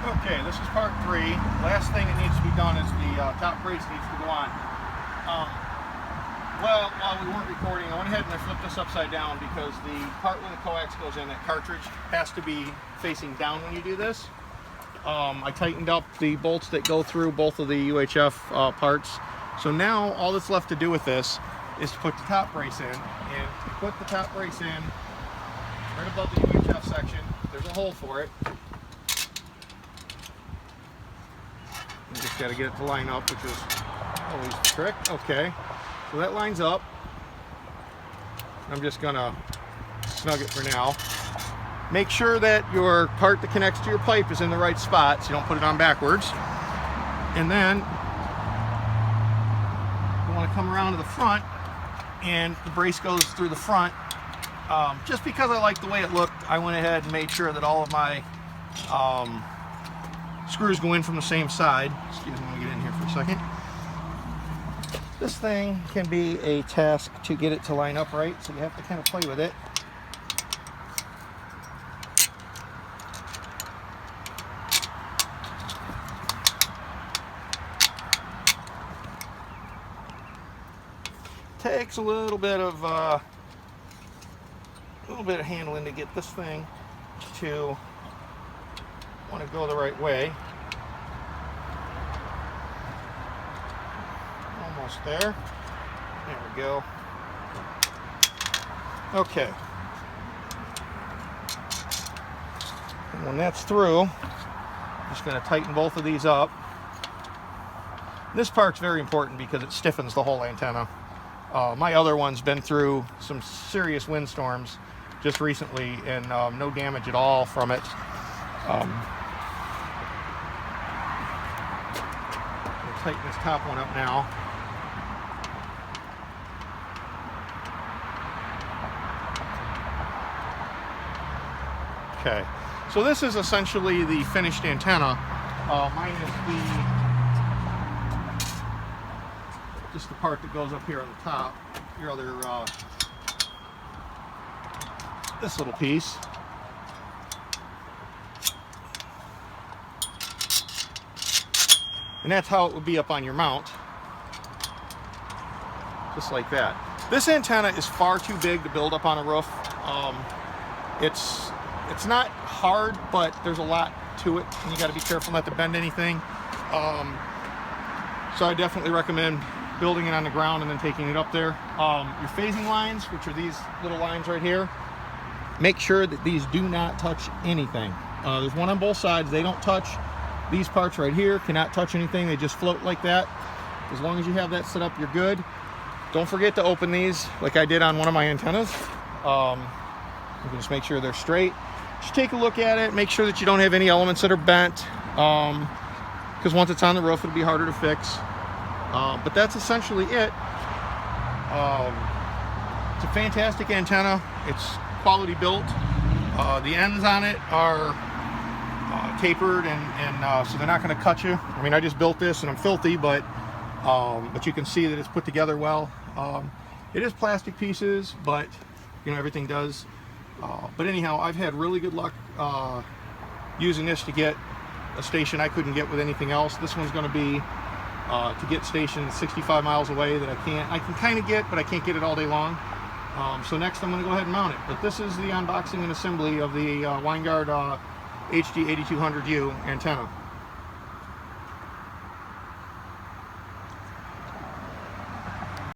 Okay, this is part 3. Last thing that needs to be done is the top brace needs to go on. Well, while we weren't recording, I went ahead and I flipped this upside down because the part where the coax goes in, that cartridge, has to be facing down when you do this. I tightened up the bolts that go through both of the UHF parts. So now all that's left to do with this is to put the top brace in. And to put the top brace in, right above the UHF section, there's a hole for it. You just got to get it to line up, which is always the trick. Okay, so that lines up. I'm just gonna snug it for now. Make sure that your part that connects to your pipe is in the right spot so you don't put it on backwards. And then you want to come around to the front, and the brace goes through the front. Just because I like the way it looked, I went ahead and made sure that all of my screws go in from the same side. Excuse me, let me get in here for a second. This thing can be a task to get it to line up right, so you have to kind of play with it. Takes a little bit of handling to get this thing to want to go the right way. Almost there. There we go. Okay. And when that's through, I'm just going to tighten both of these up. This part's very important because it stiffens the whole antenna. My other one's been through some serious windstorms just recently, and no damage at all from it. We'll tighten this top one up now. Okay, so this is essentially the finished antenna, minus just the part that goes up here on the top. Your other, this little piece. And that's how it would be up on your mount. Just like that. This antenna is far too big to build up on a roof. It's not hard, but there's a lot to it, and you got to be careful not to bend anything. So I definitely recommend building it on the ground and then taking it up there. Your phasing lines, which are these little lines right here, make sure that these do not touch anything. There's one on both sides. They don't touch. These parts right here cannot touch anything. They just float like that. As long as you have that set up, you're good. Don't forget to open these like I did on one of my antennas. You can just make sure they're straight. Just take a look at it. Make sure that you don't have any elements that are bent. Because once it's on the roof, it'll be harder to fix. But that's essentially it. It's a fantastic antenna. It's quality built. The ends on it are tapered, and so they're not going to cut you. I mean, I just built this and I'm filthy, but you can see that it's put together well. It is plastic pieces, but you know, everything does. But anyhow, I've had really good luck using this to get a station I couldn't get with anything else. This one's going to be to get stations 65 miles away that I can kind of get, but I can't get it all day long. So next I'm going to go ahead and mount it. But this is the unboxing and assembly of the Winegard HD8200U antenna.